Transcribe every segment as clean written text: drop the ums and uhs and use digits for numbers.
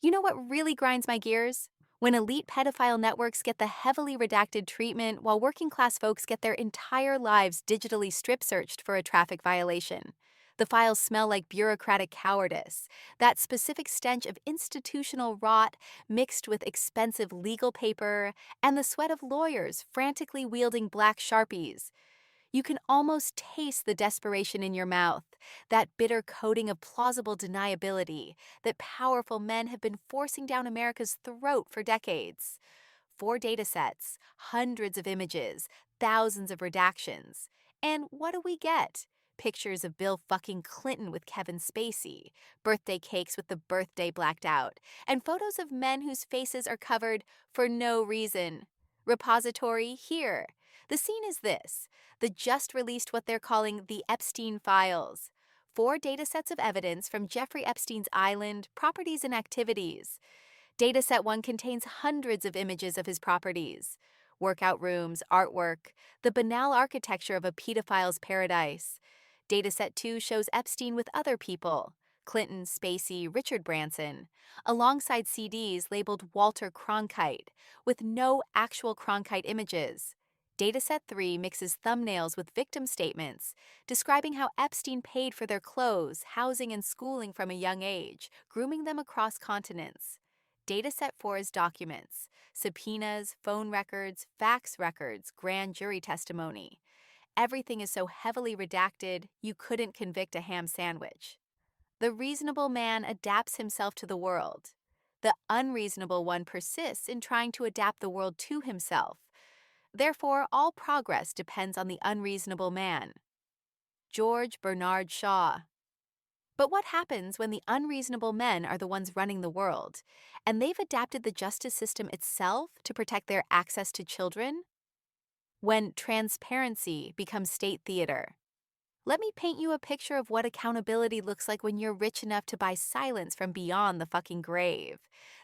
You know what really grinds my gears? When elite pedophile networks get the heavily redacted treatment while working class folks get their entire lives digitally strip searched for a traffic violation. The files smell like bureaucratic cowardice, that specific stench of institutional rot mixed with expensive legal paper and the sweat of lawyers frantically wielding black sharpies. You can almost taste the desperation in your mouth, that bitter coating of plausible deniability that powerful men have been forcing down America's throat for decades. 4 datasets, hundreds of images, thousands of redactions. And what do we get? Pictures of Bill fucking Clinton with Kevin Spacey, birthday cakes with the birthday blacked out, and photos of men whose faces are covered for no reason. Repository here. The scene is this: the just released what they're calling the Epstein files. 4 datasets of evidence from Jeffrey Epstein's island, properties, and activities. Dataset 1 contains hundreds of images of his properties: workout rooms, artwork, the banal architecture of a pedophile's paradise. Dataset 2 shows Epstein with other people: Clinton, Spacey, Richard Branson, alongside CDs labeled Walter Cronkite, with no actual Cronkite images. Dataset 3 mixes thumbnails with victim statements, describing how Epstein paid for their clothes, housing, and schooling from a young age, grooming them across continents. Dataset 4 is documents: subpoenas, phone records, fax records, grand jury testimony. Everything is so heavily redacted, you couldn't convict a ham sandwich. The reasonable man adapts himself to the world. The unreasonable one persists in trying to adapt the world to himself. Therefore, all progress depends on the unreasonable man. George Bernard Shaw. But what happens when the unreasonable men are the ones running the world, and they've adapted the justice system itself to protect their access to children? When transparency becomes state theater. Let me paint you a picture of what accountability looks like when you're rich enough to buy silence from beyond the fucking grave.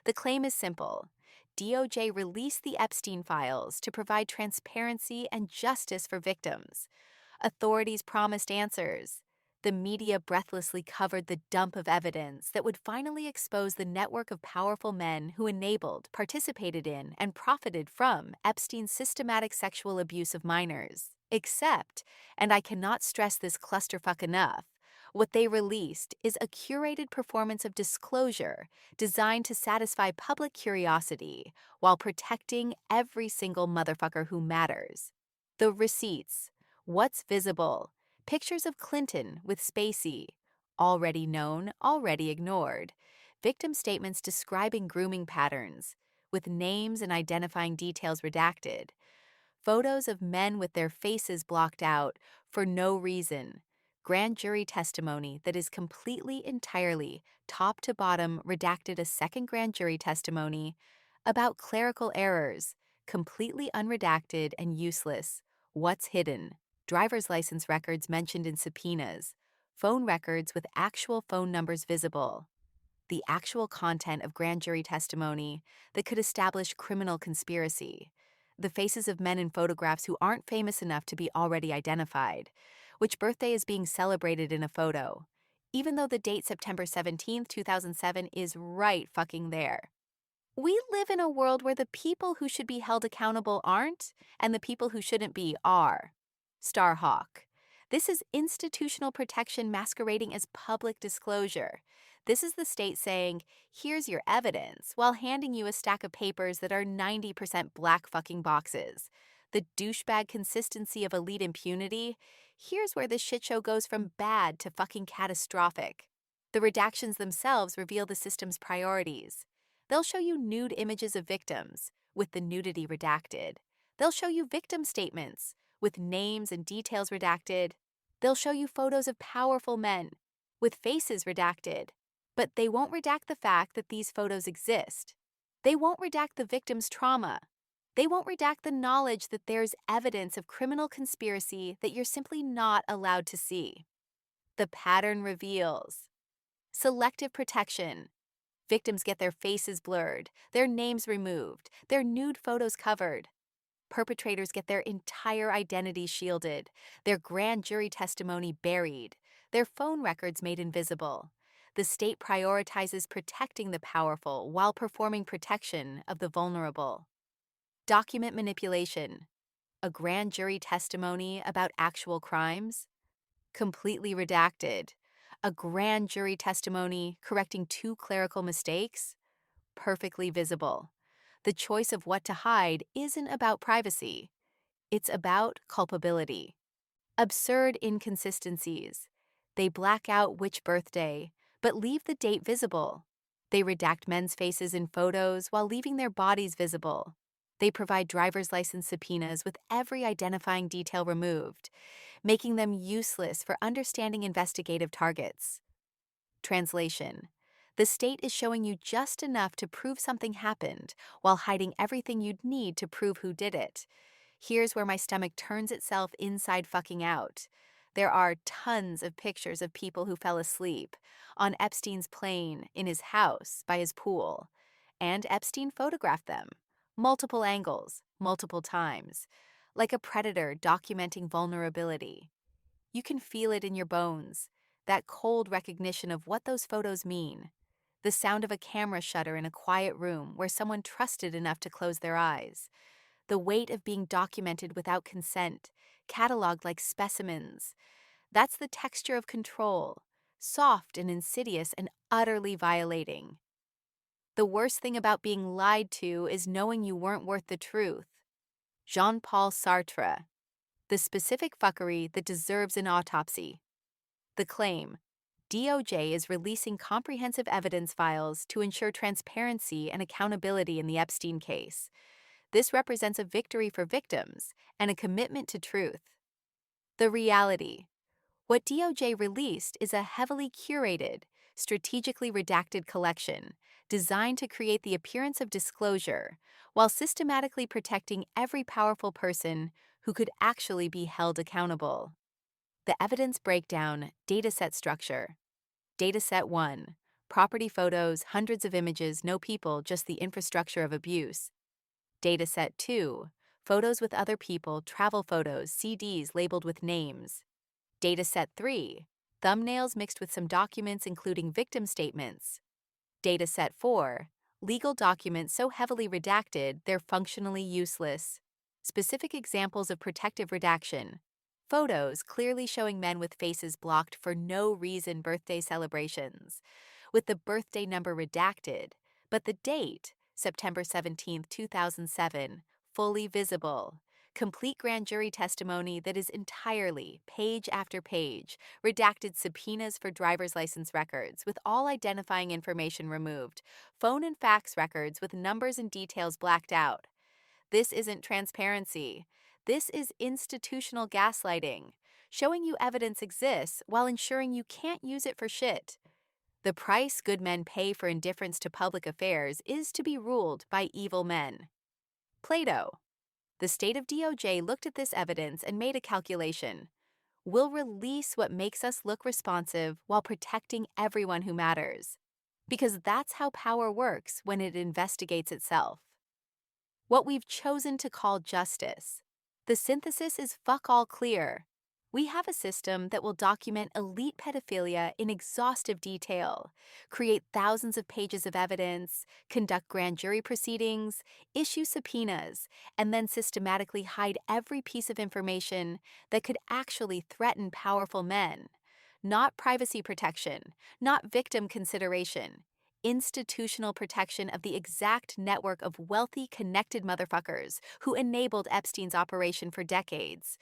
The claim is simple. DOJ released the Epstein files to provide transparency and justice for victims. Authorities promised answers. The media breathlessly covered the dump of evidence that would finally expose the network of powerful men who enabled, participated in, and profited from Epstein's systematic sexual abuse of minors. Except, and I cannot stress this clusterfuck enough, what they released is a curated performance of disclosure designed to satisfy public curiosity while protecting every single motherfucker who matters. The receipts. What's visible? Pictures of Clinton with Spacey. Already known, already ignored. Victim statements describing grooming patterns, with names and identifying details redacted. Photos of men with their faces blocked out for no reason. Grand jury testimony that is completely, entirely, top to bottom redacted. A second grand jury testimony about clerical errors, completely unredacted and useless. What's hidden? Driver's license records mentioned in subpoenas, phone records with actual phone numbers visible. The actual content of grand jury testimony that could establish criminal conspiracy. The faces of men in photographs who aren't famous enough to be already identified. Which birthday is being celebrated in a photo, even though the date September 17th, 2007 is right fucking there. We live in a world where the people who should be held accountable aren't, and the people who shouldn't be are. Starhawk. This is institutional protection masquerading as public disclosure. This is the state saying, here's your evidence, while handing you a stack of papers that are 90% black fucking boxes. The douchebag consistency of elite impunity. Here's where this shit show goes from bad to fucking catastrophic. The redactions themselves reveal the system's priorities. They'll show you nude images of victims, with the nudity redacted. They'll show you victim statements, with names and details redacted. They'll show you photos of powerful men, with faces redacted. But they won't redact the fact that these photos exist. They won't redact the victim's trauma. They won't redact the knowledge that there's evidence of criminal conspiracy that you're simply not allowed to see. The pattern reveals. Selective protection. Victims get their faces blurred, their names removed, their nude photos covered. Perpetrators get their entire identity shielded, their grand jury testimony buried, their phone records made invisible. The state prioritizes protecting the powerful while performing protection of the vulnerable. Document manipulation. A grand jury testimony about actual crimes? Completely redacted. A grand jury testimony correcting two clerical mistakes? Perfectly visible. The choice of what to hide isn't about privacy. It's about culpability. Absurd inconsistencies. They black out which birthday, but leave the date visible. They redact men's faces in photos while leaving their bodies visible. They provide driver's license subpoenas with every identifying detail removed, making them useless for understanding investigative targets. Translation. The state is showing you just enough to prove something happened while hiding everything you'd need to prove who did it. Here's where my stomach turns itself inside fucking out. There are tons of pictures of people who fell asleep on Epstein's plane, in his house, by his pool. And Epstein photographed them. Multiple angles, multiple times. Like a predator documenting vulnerability. You can feel it in your bones, that cold recognition of what those photos mean. The sound of a camera shutter in a quiet room where someone trusted enough to close their eyes. The weight of being documented without consent, cataloged like specimens. That's the texture of control, soft and insidious and utterly violating. The worst thing about being lied to is knowing you weren't worth the truth. Jean-Paul Sartre. The specific fuckery that deserves an autopsy. The claim: DOJ is releasing comprehensive evidence files to ensure transparency and accountability in the Epstein case. This represents a victory for victims and a commitment to truth. The reality: what DOJ released is a heavily curated, strategically redacted collection designed to create the appearance of disclosure while systematically protecting every powerful person who could actually be held accountable. The evidence breakdown, dataset structure. Dataset 1. Property photos, hundreds of images, no people, just the infrastructure of abuse. Dataset 2. Photos with other people, travel photos, CDs labeled with names. Dataset 3. Thumbnails mixed with some documents including victim statements. Dataset 4. Legal documents so heavily redacted they're functionally useless. Specific examples of protective redaction. Photos clearly showing men with faces blocked for no reason, birthday celebrations, with the birthday number redacted, but the date, September 17, 2007, fully visible. Complete grand jury testimony that is entirely, page after page, redacted subpoenas for driver's license records with all identifying information removed, phone and fax records with numbers and details blacked out. This isn't transparency. This is institutional gaslighting, showing you evidence exists while ensuring you can't use it for shit. The price good men pay for indifference to public affairs is to be ruled by evil men. Plato. The state of DOJ looked at this evidence and made a calculation. We'll release what makes us look responsive while protecting everyone who matters. Because that's how power works when it investigates itself. What we've chosen to call justice. The synthesis is fuck all clear. We have a system that will document elite pedophilia in exhaustive detail, create thousands of pages of evidence, conduct grand jury proceedings, issue subpoenas, and then systematically hide every piece of information that could actually threaten powerful men. Not privacy protection, not victim consideration. Institutional protection of the exact network of wealthy, connected motherfuckers who enabled Epstein's operation for decades.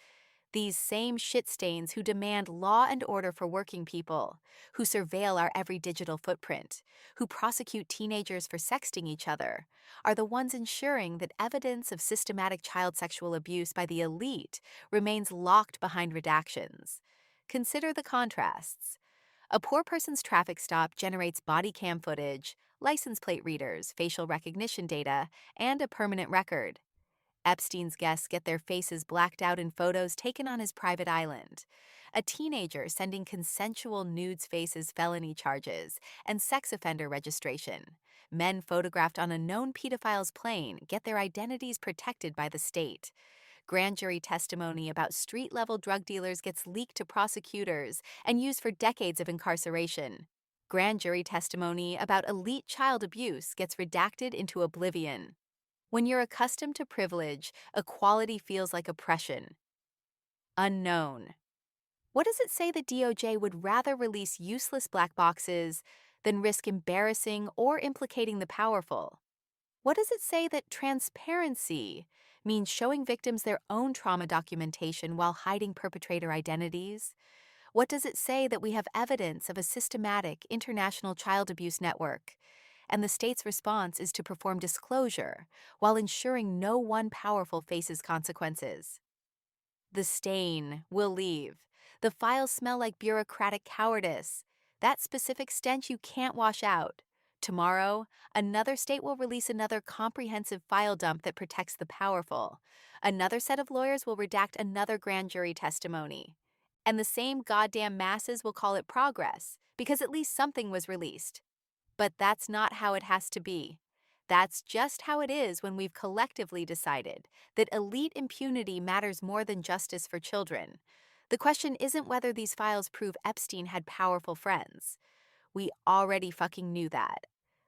These same shit stains who demand law and order for working people, who surveil our every digital footprint, who prosecute teenagers for sexting each other, are the ones ensuring that evidence of systematic child sexual abuse by the elite remains locked behind redactions. Consider the contrasts. A poor person's traffic stop generates body cam footage, license plate readers, facial recognition data, and a permanent record. Epstein's guests get their faces blacked out in photos taken on his private island. A teenager sending consensual nudes faces felony charges and sex offender registration. Men photographed on a known pedophile's plane get their identities protected by the state. Grand jury testimony about street-level drug dealers gets leaked to prosecutors and used for decades of incarceration. Grand jury testimony about elite child abuse gets redacted into oblivion. When you're accustomed to privilege, equality feels like oppression. Unknown. What does it say the DOJ would rather release useless black boxes than risk embarrassing or implicating the powerful? What does it say that transparency means showing victims their own trauma documentation while hiding perpetrator identities? What does it say that we have evidence of a systematic international child abuse network? And the state's response is to perform disclosure while ensuring no one powerful faces consequences. The stain will leave. The files smell like bureaucratic cowardice. That specific stench you can't wash out. Tomorrow, another state will release another comprehensive file dump that protects the powerful. Another set of lawyers will redact another grand jury testimony. And the same goddamn masses will call it progress, because at least something was released. But that's not how it has to be. That's just how it is when we've collectively decided that elite impunity matters more than justice for children. The question isn't whether these files prove Epstein had powerful friends. We already fucking knew that.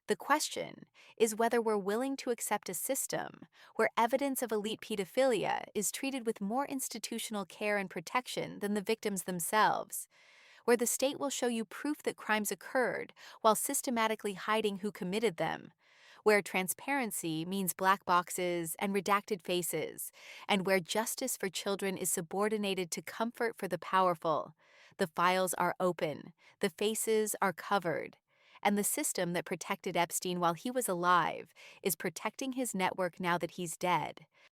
The question is whether we're willing to accept a system where evidence of elite pedophilia is treated with more institutional care and protection than the victims themselves, where the state will show you proof that crimes occurred while systematically hiding who committed them, where transparency means black boxes and redacted faces, and where justice for children is subordinated to comfort for the powerful. The files are open, the faces are covered, and the system that protected Epstein while he was alive is protecting his network now that he's dead.